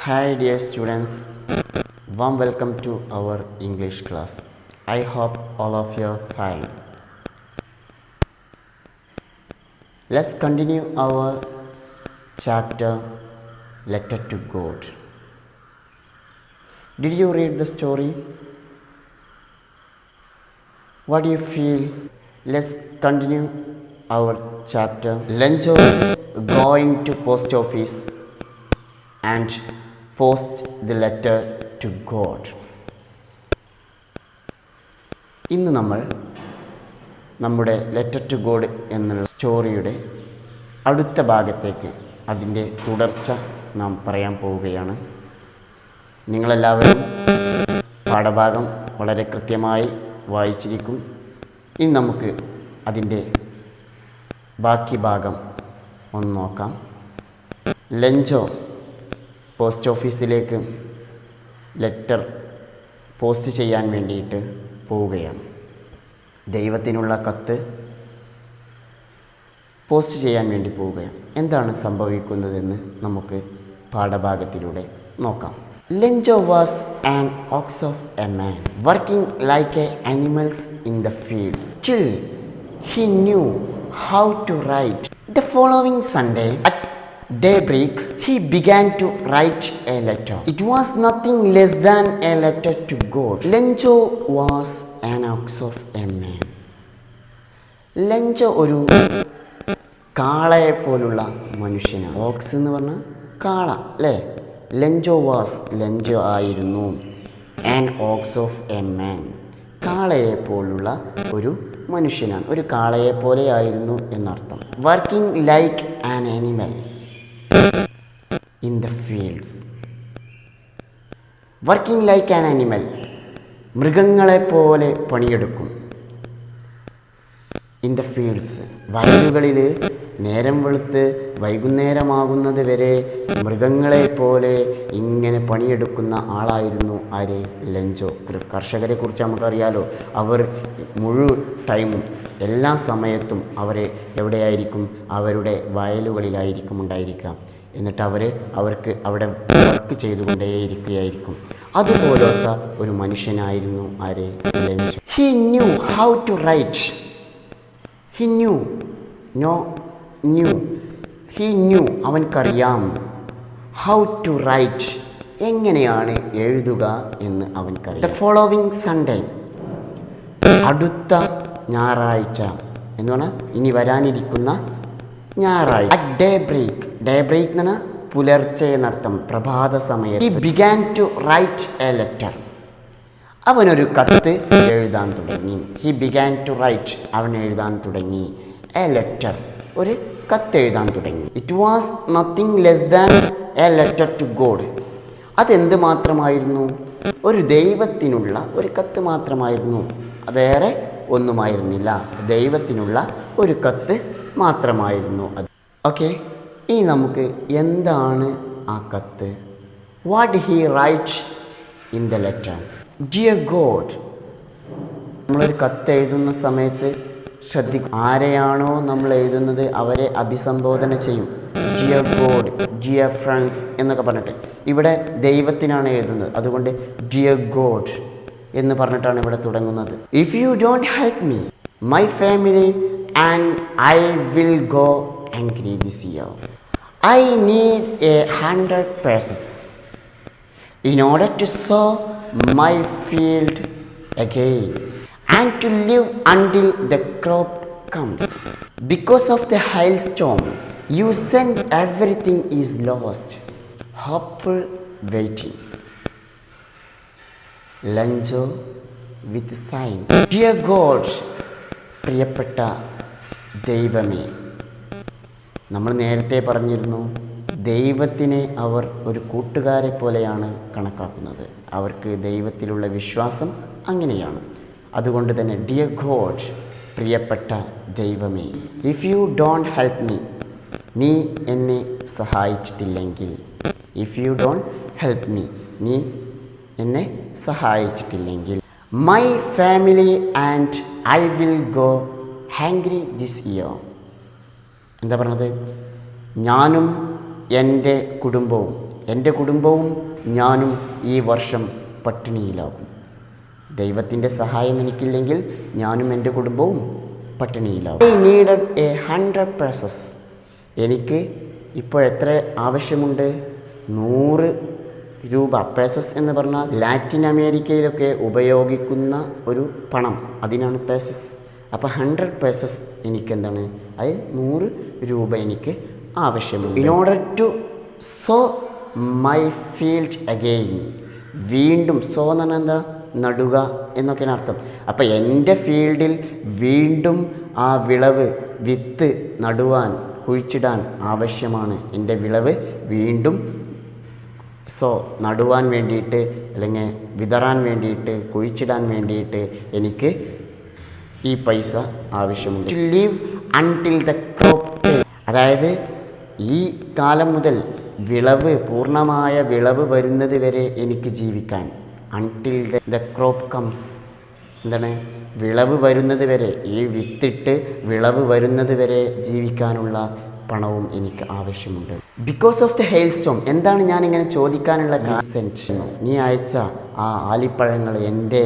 Hi dear students, warm welcome to our English class. I hope all of you are fine. Let's continue our chapter Letter to God. Did you read the story? What do you feel? Let's continue our chapter. Lenjo going to post office and post the letter to God. ഇന്ന് നമ്മൾ നമ്മുടെ letter to God എന്നുള്ള സ്റ്റോറിയുടെ അടുത്ത ഭാഗത്തേക്ക് അതിൻ്റെ തുടർച്ച നാം പറയാൻ പോവുകയാണ്. നിങ്ങളെല്ലാവരും പാഠഭാഗം വളരെ കൃത്യമായി വായിച്ചിരിക്കും. ഇനി നമുക്ക് അതിൻ്റെ ബാക്കി ഭാഗം ഒന്ന് നോക്കാം. ലെഞ്ചോ പോസ്റ്റ് ഓഫീസിലേക്ക് ലെറ്റർ പോസ്റ്റ് ചെയ്യാൻ വേണ്ടിയിട്ട് പോവുകയാണ്. ദൈവത്തിനുള്ള കത്ത് പോസ്റ്റ് ചെയ്യാൻ വേണ്ടി പോവുകയാണ്. എന്താണ് സംഭവിക്കുന്നതെന്ന് നമുക്ക് പാഠഭാഗത്തിലൂടെ നോക്കാം. Lenjo was an ox of a man, working like animals in the fields. Still, he knew how to write. The following Sunday, at daybreak, he began to write a letter. It was nothing less than a letter to God. Lenjo was an ox of a man. Lencho ഒരു കാളയെ പോലുള്ള മനുഷ്യനാണ്. Aux എന്ന് പറഞ്ഞാൽ കാള അല്ലേ? Lencho ആയിരുന്നു an ox of a man, കാളയെ പോലുള്ള ഒരു മനുഷ്യനാണ്. ഒരു കാളയെ പോലെ ആയിരുന്നു എന്നർത്ഥം. Working like an animal in the fields. Working like an animal, മൃഗങ്ങളെപ്പോലെ പണിയെടുക്കും. ഇൻ ദ ഫീൽഡ്സ്, വയലുകളിൽ നേരം വെളുത്ത് വൈകുന്നേരമാകുന്നത് വരെ മൃഗങ്ങളെപ്പോലെ ഇങ്ങനെ പണിയെടുക്കുന്ന ആളായിരുന്നു ആര്? ലെഞ്ചോ. കർഷകരെ കുറിച്ച് നമുക്കറിയാലോ. അവർ മുഴുവൻ ടൈമും എല്ലാ സമയത്തും അവരെ എവിടെയായിരിക്കും? അവരുടെ വയലുകളിലായിരിക്കും ഉണ്ടായിരിക്കുക. എന്നിട്ട് അവർക്ക് അവിടെ വർക്ക് ചെയ്തുകൊണ്ടേയിരിക്കുകയായിരിക്കും. അതുപോലത്തെ ഒരു മനുഷ്യനായിരുന്നു ആര്? Lencho. He knew how to write. He knew അവൻക്കറിയാം. ഹൗ ടു റൈറ്റ്, എങ്ങനെയാണ് എഴുതുക എന്ന് അവൻക്കറിയാം. ദ ഫോളോവിങ് സൺഡേ, അടുത്ത ഞായറാഴ്ച എന്ന് പറഞ്ഞാൽ ഇനി വരാനിരിക്കുന്ന ഞായറാഴ്ച. അറ്റ് ഡേ ബ്രേക്ക് എന്ന് പറഞ്ഞാൽ പുലർച്ചെ എന്നർത്ഥം, പ്രഭാത സമയത്ത്. He began to write a letter, അവനൊരു കത്ത് എഴുതാൻ തുടങ്ങി. ഹി ബിഗാൻ ടു റൈറ്റ്, അവൻ എഴുതാൻ തുടങ്ങി. എ ലെറ്റർ, ഒരു കത്ത് എഴുതാൻ തുടങ്ങി. It was nothing less than a letter to God. അതെന്ത് മാത്രമായിരുന്നു? ഒരു ദൈവത്തിനുള്ള ഒരു കത്ത് മാത്രമായിരുന്നു. വേറെ ഒന്നുമായിരുന്നില്ല. ദൈവത്തിനുള്ള ഒരു കത്ത് മാത്രമായിരുന്നു അത്. ഓക്കെ, ഇനി നമുക്ക് എന്താണ് ആ കത്ത്? What he write in the letter? Dear God. നമ്മളൊരു കത്ത് എഴുതുന്ന സമയത്ത് ശ്രദ്ധിക്കും. ആരെയാണോ നമ്മൾ എഴുതുന്നത് അവരെ അഭിസംബോധന ചെയ്യും. ഡിയർ ഗോഡ്, ഡിയർ ഫ്രണ്ട്സ് എന്നൊക്കെ പറഞ്ഞിട്ട്. ഇവിടെ ദൈവത്തിനാണ് എഴുതുന്നത്, അതുകൊണ്ട് ഡിയർ ഗോഡ് എന്ന് പറഞ്ഞിട്ടാണ് ഇവിടെ തുടങ്ങുന്നത്. If you don't help me, my family and I will go angry this year. I need 100 pesos in order to sow my field again and to live until the crop comes. Because of the hailstorm you send, everything is lost. Hopeful waiting. Lenjo with sign. Dear God, പ്രിയപ്പെട്ട ദൈവമേ. നമ്മൾ നേരത്തെ പറഞ്ഞിരുന്നു, ദൈവത്തിനെ അവർ ഒരു കൂട്ടുകാരെ പോലെയാണ് കണക്കാക്കുന്നത്. അവർക്ക് ദൈവത്തിലുള്ള വിശ്വാസം അങ്ങനെയാണ്. അതുകൊണ്ട് തന്നെ ഡിയർ ഗോഡ്, പ്രിയപ്പെട്ട ദൈവമേ. If you don't help me, നീ എന്നെ സഹായിച്ചിട്ടില്ലെങ്കിൽ. If you don't help me, നീ എന്നെ സഹായിച്ചിട്ടില്ലെങ്കിൽ. My family and I will go hungry this year. എന്താ പറഞ്ഞത്? ഞാനും എൻ്റെ കുടുംബവും എൻ്റെ കുടുംബവും ഞാനും ഈ വർഷം പട്ടിണിയിലാകും. ദൈവത്തിൻ്റെ സഹായം എനിക്കില്ലെങ്കിൽ ഞാനും എൻ്റെ കുടുംബവും പട്ടിണിയിലാകും. I needed 100 pesos. എനിക്ക് ഇപ്പോൾ എത്ര ആവശ്യമുണ്ട്? 100 രൂപ. പേസസ് എന്ന് പറഞ്ഞാൽ ലാറ്റിൻ അമേരിക്കയിലൊക്കെ ഉപയോഗിക്കുന്ന ഒരു പണം, അതിനാണ് പേസസ്. അപ്പോൾ 100 pesos എനിക്കെന്താണ്? അത് 100 രൂപ എനിക്ക് ആവശ്യമുണ്ട്. In order to sow my field again. വീണ്ടും സോ എന്ന് പറഞ്ഞാൽ എന്താ? നടുക എന്നൊക്കെയാണ് അർത്ഥം. അപ്പോൾ എൻ്റെ ഫീൽഡിൽ വീണ്ടും ആ വിളവ്, വിത്ത് നടുവാൻ, കുഴിച്ചിടാൻ ആവശ്യമാണ്. എൻ്റെ വിളവ് വീണ്ടും നടുവാൻ വേണ്ടിയിട്ട്, അല്ലെങ്കിൽ വിതറാൻ വേണ്ടിയിട്ട്, കുഴിച്ചിടാൻ വേണ്ടിയിട്ട് എനിക്ക് ഈ പൈസ ആവശ്യമുണ്ട്. To live until the crop. അതായത് ഈ കാലം മുതൽ വിളവ്, പൂർണ്ണമായ വിളവ് വരുന്നത് വരെ എനിക്ക് ജീവിക്കാൻ. Until the crop comes. എന്താണ്? വിളവ് വരുന്നത് വരെ, ഈ വിത്തിട്ട് വിളവ് വരുന്നത് വരെ ജീവിക്കാനുള്ള പണവും എനിക്ക് ആവശ്യമുണ്ട്. Because of the hail storm. എന്താണ് ഞാനിങ്ങനെ ചോദിക്കാനുള്ള കൺസെൻറ്റ്? നീ അയച്ച ആ ആലിപ്പഴങ്ങൾ എൻ്റെ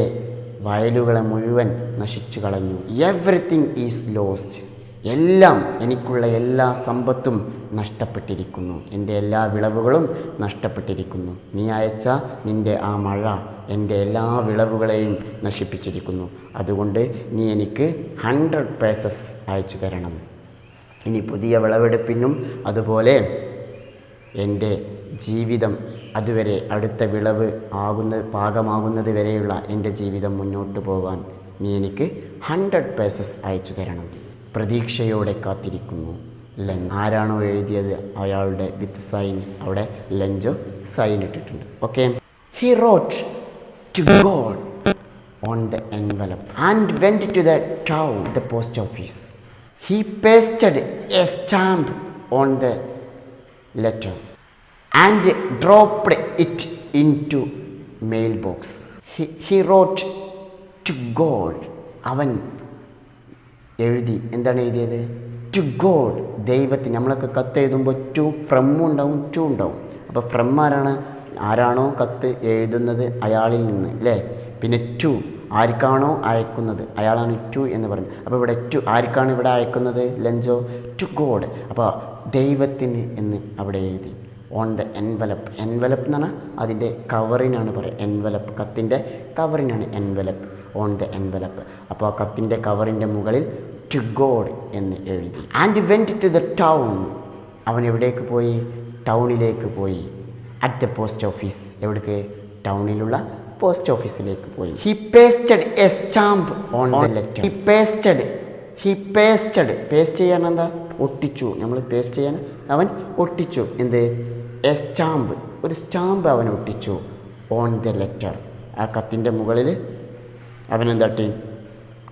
വയലുകളെ മുഴുവൻ നശിച്ചു കളഞ്ഞു. Everything is lost. എല്ലാം, എനിക്കുള്ള എല്ലാ സമ്പത്തും നഷ്ടപ്പെട്ടിരിക്കുന്നു. എൻ്റെ എല്ലാ വിളവുകളും നഷ്ടപ്പെട്ടിരിക്കുന്നു. നീ അയച്ച നിൻ്റെ ആ മഴ എൻ്റെ എല്ലാ വിളവുകളെയും നശിപ്പിച്ചിരിക്കുന്നു. അതുകൊണ്ട് നീ എനിക്ക് 100 pesos അയച്ചു തരണം. ഇനി പുതിയ വിളവെടുപ്പിനും അതുപോലെ എൻ്റെ ജീവിതം അതുവരെ, അടുത്ത വിളവ് പാകമാകുന്നത് വരെയുള്ള എൻ്റെ ജീവിതം മുന്നോട്ട് പോകാൻ നീ എനിക്ക് 100 pesos അയച്ചു തരണം. പ്രതീക്ഷയോടെ കാത്തിരിക്കുന്നു. ആരാണോ എഴുതിയത് അയാളുടെ വിത്ത് സൈൻ, അവിടെ ലഞ്ചോ സൈൻ ഇട്ടിട്ടുണ്ട്. Okay. He wrote to God on the envelope and went to the town, the post office. He pasted a stamp on the letter and dropped it into mailbox. He wrote to God. അവൻ എഴുതി. എന്താണ് എഴുതിയത്? To God, ദൈവത്തിന്. നമ്മളൊക്കെ കത്ത് എഴുതുമ്പോൾ to from ഉണ്ടാവും, to ഉണ്ടാവും. അപ്പോൾ ഫ്രം ആരാണോ കത്ത് എഴുതുന്നത് അയാളിൽ നിന്ന്, അല്ലേ? പിന്നെ ടു, ആർക്കാണോ അയക്കുന്നത് അയാളാണ് ടു എന്ന് പറയുന്നത്. അപ്പോൾ ഇവിടെ ടു, ആർക്കാണ് ഇവിടെ അയക്കുന്നത്? Lencho, to God. അപ്പോൾ ദൈവത്തിന് എന്ന് അവിടെ എഴുതി. On the envelope. envelope എന്ന് പറഞ്ഞാൽ അതിൻ്റെ കവറിനാണ് പറയുക. envelope, കത്തിൻ്റെ കവറിനാണ് envelope. On the envelope. അപ്പോൾ ആ കത്തിൻ്റെ കവറിൻ്റെ മുകളിൽ ടു ഗോഡ് എന്ന് എഴുതി. And went to the town. അവൻ എവിടേക്ക് പോയി? ടൗണിലേക്ക് പോയി. At the post office. എവിടേക്ക്? ടൗണിലുള്ള പോസ്റ്റ് ഓഫീസിലേക്ക് പോയി. He pasted a stamp on the letter. He pasted. Paste ചെയ്യാൻ എന്താ? ഒട്ടിച്ചു. നമ്മൾ പേസ്റ്റ് ചെയ്യാൻ അവൻ ഒട്ടിച്ചു. എന്ത്? എ സ്റ്റാമ്പ്, ഒരു സ്റ്റാമ്പ് അവൻ ഒട്ടിച്ചു. ഓൺ ദ ലെറ്റർ, ആ കത്തിൻ്റെ മുകളിൽ അവനെന്താട്ടി?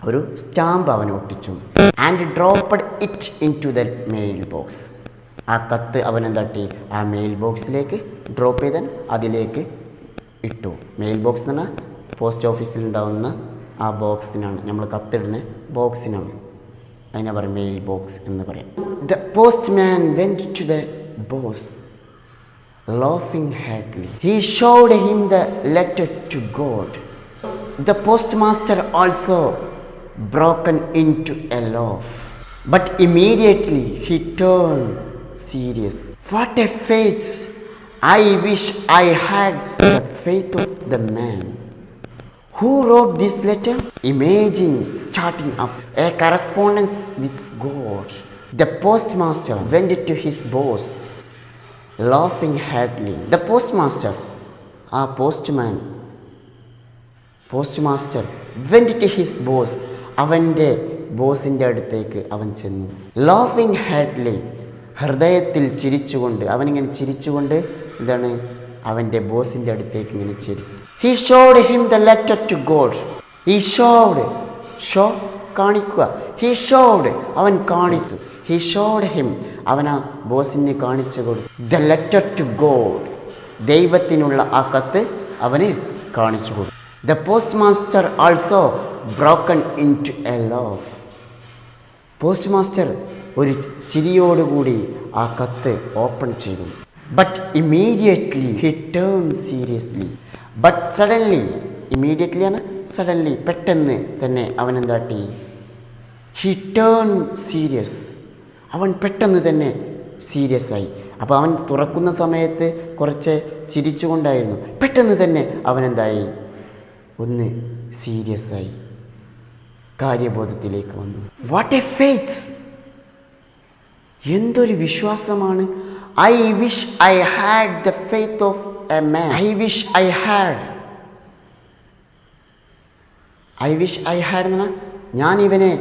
ഒരു സ്റ്റാമ്പ് അവൻ ഒട്ടിച്ചു. And dropped it into the mailbox. ആ കത്ത് അവൻ എന്താട്ടി? ആ മെയിൽ ബോക്സിലേക്ക് ഡ്രോപ്പ് ചെയ്താൽ അതിലേക്ക് ഇട്ടു. മെയിൽ ബോക്സ് എന്ന് പറഞ്ഞാൽ പോസ്റ്റ് ഓഫീസിൽ ഉണ്ടാകുന്ന ആ ബോക്സിനാണ്, നമ്മൾ കത്തിടുന്ന ബോക്സിനാണ്, അതിനെ പറയും മെയിൽ ബോക്സ് എന്ന് പറയും. The postman went to the boss laughing happily. He showed him the letter to God. The postmaster also broken into a laugh, but immediately he turned serious. What a faith! I wish I had the faith of the man who wrote this letter. Imagine starting up a correspondence with God. The postmaster went to his boss, laughing happily. The postmaster, postmaster went to his boss. അവൻ്റെ ബോസിൻ്റെ അടുത്തേക്ക് അവൻ ചെന്നു. laughing happily, ഹൃദയത്തിൽ ചിരിച്ചുകൊണ്ട്. അവനിങ്ങനെ ചിരിച്ചുകൊണ്ട് എന്താണ്? അവൻ്റെ ബോസിൻ്റെ അടുത്തേക്ക് ഇങ്ങനെ ചിരിച്ചു. He showed him the letter to God. He showed, show കാണിക്കുക. He showed, അവൻ കാണിച്ചു. He showed him, അവൻ ആ ബോസിനെ കാണിച്ചു കൊടുത്തു. The letter to God, ദൈവത്തിനുള്ള ആ കത്ത് അവന് കാണിച്ചു കൊടുത്തു. The postmaster also broken into a laugh. Postmaster ഒരു ചിരിയോടുകൂടി ആ കത്ത് ഓപ്പൺ ചെയ്തു. But immediately he turned seriously. But suddenly, immediately ആണ് suddenly, പെട്ടെന്ന് തന്നെ അവൻ എന്താട്ടി? He turned serious. അവൻ പെട്ടെന്ന് തന്നെ സീരിയസ് ആയി. അപ്പോൾ അവൻ തുറക്കുന്ന സമയത്ത് കുറച്ച് ചിരിച്ചുകൊണ്ടായിരുന്നു. പെട്ടെന്ന് തന്നെ അവൻ എന്തായി? ഒന്ന് സീരിയസ് ആയി, കാര്യബോധത്തിലേക്ക് വന്നു. What A faith! എന്തൊരു വിശ്വാസമാണ്. I wish I had the faith of a man. I wish I had എന്നാ ഞാൻ ഇവനെ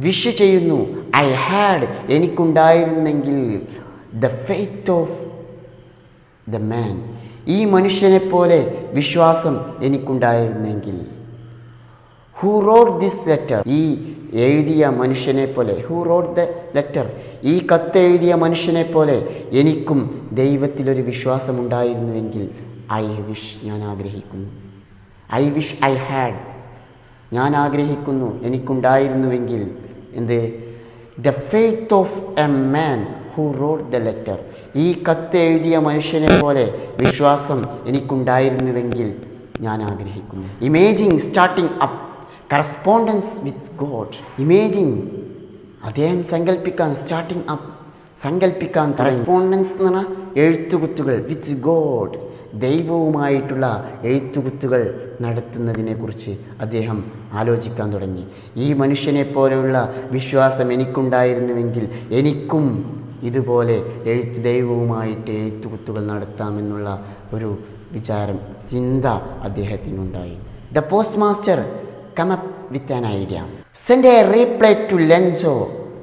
വിഷ് ചെയ്യുന്നു. I had എനിക്കുണ്ടായിരുന്നെങ്കിൽ the faith of the man, ഈ മനുഷ്യനെ പോലെ വിശ്വാസം എനിക്കുണ്ടായിരുന്നെങ്കിൽ. Who wrote this letter? ഈ എഴുതിയ മനുഷ്യനെ പോലെ. Who wrote the letter? ഈ കത്ത് എഴുതിയ മനുഷ്യനെ പോലെ എനിക്കും ദൈവത്തിലൊരു വിശ്വാസമുണ്ടായിരുന്നുവെങ്കിൽ. I wish, ഞാൻ ആഗ്രഹിക്കുന്നു. I wish I had, ഞാൻ ആഗ്രഹിക്കുന്നു എനിക്കുണ്ടായിരുന്നുവെങ്കിൽ എന്ത്? The faith of a man who wrote the letter. ഈ കത്ത് എഴുതിയ മനുഷ്യനെ പോലെ വിശ്വാസം എനിക്കുണ്ടായിരുന്നുവെങ്കിൽ ഞാൻ ആഗ്രഹിക്കുന്നു. Imagine starting up correspondence with God. Imagine, അദ്ദേഹം സങ്കല്പിക്കാൻ, സ്റ്റാർട്ടിങ് അപ്പ് സങ്കല്പിക്കാൻ, കറസ്പോണ്ടൻസ് എന്ന് പറഞ്ഞാൽ എഴുത്തുകുത്തുകൾ, വിത്ത് ഗോഡ്, ദൈവവുമായിട്ടുള്ള എഴുത്തുകുത്തുകൾ നടത്തുന്നതിനെക്കുറിച്ച് അദ്ദേഹം ആലോചിക്കാൻ തുടങ്ങി. ഈ മനുഷ്യനെ പോലെയുള്ള വിശ്വാസം എനിക്കുണ്ടായിരുന്നുവെങ്കിൽ എനിക്കും ഇതുപോലെ ദൈവവുമായിട്ട് എഴുത്തുകുത്തുകൾ നടത്താമെന്നുള്ള ഒരു വിചാരം, ചിന്ത അദ്ദേഹത്തിനുണ്ടായി. The postmaster come up with an idea. Send a reply to Lenzo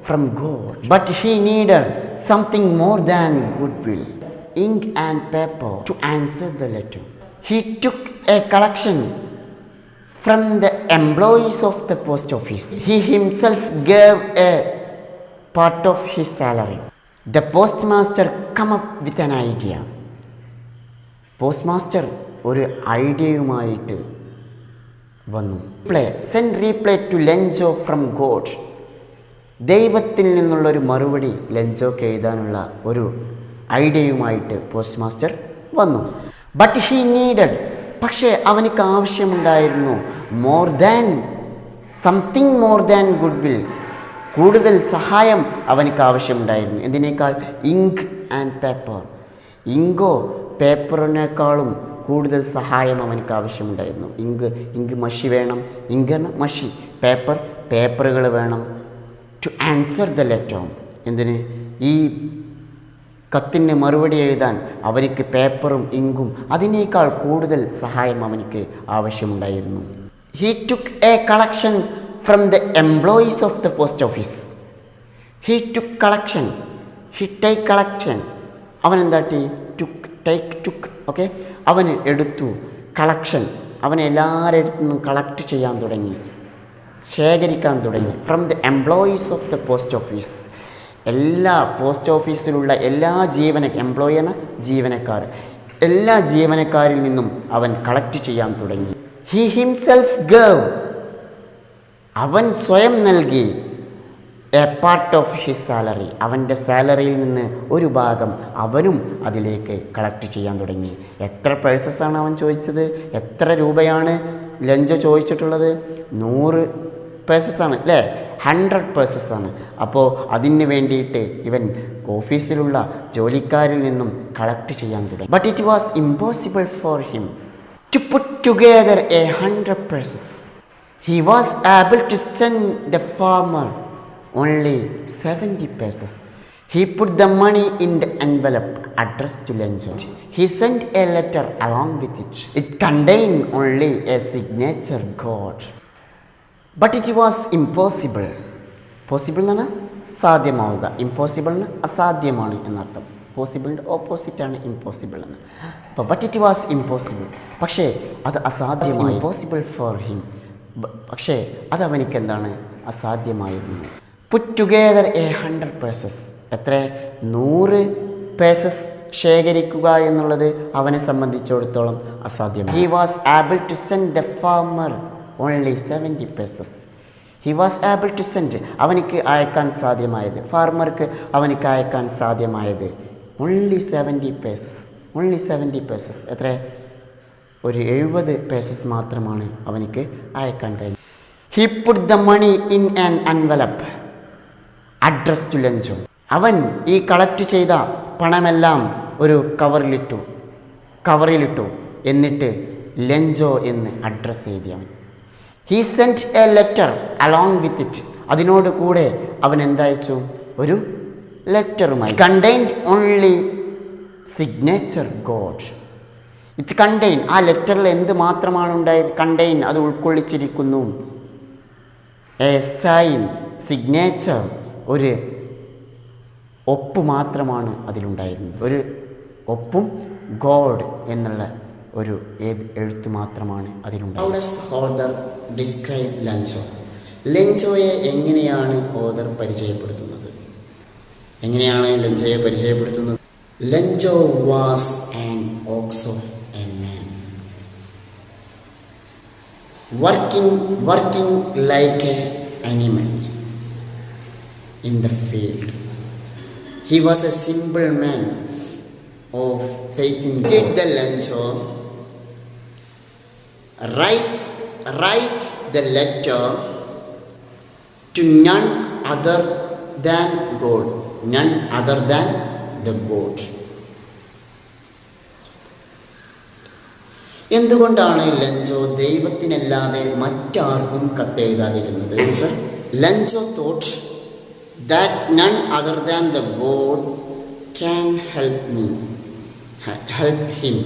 from God. But he needed something more than goodwill, ink and paper to answer the letter. He took a collection from the employees of the post office. He himself gave a part of his salary. The postmaster come up with an idea. Postmaster ഒരു ഐഡിയയുമായിട്ട് വന്നു. Send reply to Lencho from God. ദൈവത്തിൽ നിന്നുള്ളൊരു മറുപടി ലെൻജോക്ക് എഴുതാനുള്ള ഒരു ഐഡിയയുമായിട്ട് പോസ്റ്റ് മാസ്റ്റർ വന്നു. ബട്ട് ഹീ നീഡഡ്, പക്ഷേ അവനക്ക് ആവശ്യമുണ്ടായിരുന്നു something more than goodwill, കൂടുതൽ സഹായം അവനക്ക് ആവശ്യമുണ്ടായിരുന്നു. എന്തിനേക്കാൾ? Ink and paper. ഇങ്കോ പേപ്പറിനേക്കാളും കൂടുതൽ സഹായം അവനക്ക് ആവശ്യമുണ്ടായിരുന്നു. ഇങ്ക് മഷി വേണം, ഇങ്ക് മഷി, പേപ്പറുകൾ വേണം. ടു ആൻസർ ദ ലെറ്റർ, എന്തിന്? ഈ കത്തിന് മറുപടി എഴുതാൻ അവർക്ക് പേപ്പറും ഇങ്കും അതിനേക്കാൾ കൂടുതൽ സഹായം അവനക്ക് ആവശ്യമുണ്ടായിരുന്നു. He took A collection from the employees of the post office. He took collection, he take collection, അവൻ എന്താട്ടി? ടുക്ക് ഓക്കെ, അവൻ എടുത്തു കളക്ഷൻ, അവൻ എല്ലാവരുടെ അടുത്തു നിന്നും കളക്ട് ചെയ്യാൻ തുടങ്ങി, ശേഖരിക്കാൻ തുടങ്ങി. From the employees of the post office, എല്ലാ പോസ്റ്റ് ഓഫീസിലുള്ള എല്ലാ എംപ്ലോയി എന്ന ജീവനക്കാർ, എല്ലാ ജീവനക്കാരിൽ നിന്നും അവൻ കളക്ട് ചെയ്യാൻ തുടങ്ങി. ഹി ഹിംസെൽഫ് ഗേവ്, അവൻ സ്വയം നൽകി. A part of his salary, അവൻ്റെ സാലറിയിൽ നിന്ന് ഒരു ഭാഗം അവനും അതിലേക്ക് കളക്ട് ചെയ്യാൻ തുടങ്ങി. എത്ര പേഴ്സസാണ് അവൻ ചോദിച്ചത്? എത്ര രൂപയാണ് ലഞ്ചോ ചോദിച്ചിട്ടുള്ളത്? 100 പേഴ്സസാണ് അല്ലേ? 100 പേഴ്സസാണ്. അപ്പോൾ അതിന് വേണ്ടിയിട്ട് ഇവൻ ഓഫീസിലുള്ള ജോലിക്കാരിൽ നിന്നും കളക്ട് ചെയ്യാൻ തുടങ്ങി. But it was impossible for him to put together 100 pesos. He was able to send the farmer only 70 pesos. He put the money in the envelope addressed to Lenzo. He sent a letter along with it. It contained only a signature God. But it was impossible. Possible എന്നാണ് സാധ്യമാവുക, impossible എന്ന് അസാധ്യമാണ് എന്നർത്ഥം. പോസിബിളിൻ്റെ ഓപ്പോസിറ്റാണ് impossible എന്ന്. അപ്പോൾ but it was impossible, പക്ഷേ അത് അസാധ്യമായി. Impossible for him, പക്ഷേ അത് അവനിക്ക് എന്താണ്? അസാധ്യമായിരുന്നു. പുട്ട് ടുഗെദർ 100 പേഴ്സസ്, എത്ര? 100 പേഴ്സസ് ശേഖരിക്കുക എന്നുള്ളത് അവനെ സംബന്ധിച്ചിടത്തോളം അസാധ്യമാണ്. He was able to send the farmer only 70 pesos. He was able to send, അവനിക്ക് അയക്കാൻ സാധ്യമായത്, ഫാർമർക്ക് അവനിക്ക് അയക്കാൻ സാധ്യമായത് ഓൺലി 70 പേസസ്. എത്ര? ഒരു 70 പേസസ് മാത്രമാണ് അവനിക്ക് അയക്കാൻ കഴിഞ്ഞത്. He put the money in an envelope address to Lencho. അവൻ ഈ കളക്ട് ചെയ്ത പണമെല്ലാം ഒരു കവറിലിട്ടു. എന്നിട്ട് ലഞ്ചോ എന്ന് അഡ്രസ്സ് എഴുതി അവൻ. He sent a letter along with it. അതിനോട് കൂടെ അവൻ എന്തയച്ചു? ഒരു ലെറ്ററുമായി. Contained only signature God. It contain, ആ ലെറ്ററിൽ എന്ത് മാത്രമാണ് ഉണ്ടായത്? കണ്ടെയ്ൻ, അത് ഉൾക്കൊള്ളിച്ചിരിക്കുന്നു. എ സൈൻ, സിഗ്നേച്ചർ, ഒരു ഒപ്പ് മാത്രമാണ് അതിലുണ്ടായിരുന്നത്. ഒരു ഒപ്പും ഗോഡ് എന്നുള്ള ഒരു എഴുത്ത് മാത്രമാണ് അതിലുണ്ടായിരുന്നത്. ഡിസ്ക്രൈബ് ലഞ്ചോ. ലഞ്ചോയെ എങ്ങനെയാണ് ഓദർ പരിചയപ്പെടുത്തുന്നത്? Lencho was an ox of a man working like a animal in the field. He was a simple man of faith in God. Did the Lancho write the letter to none other than God, none other than the God. എന്തുകൊണ്ടാണ് ലഞ്ചോ ദൈവത്തിനല്ലാതെ മറ്റാർക്കും കത്തെഴുതാതിരുന്നത്? ലഞ്ചോ thought that none other than the God can help him.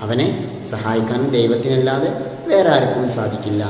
അവനെ സഹായിക്കാൻ ദൈവത്തിനല്ലാതെ വേറെ ആർക്കും സാധിക്കില്ല.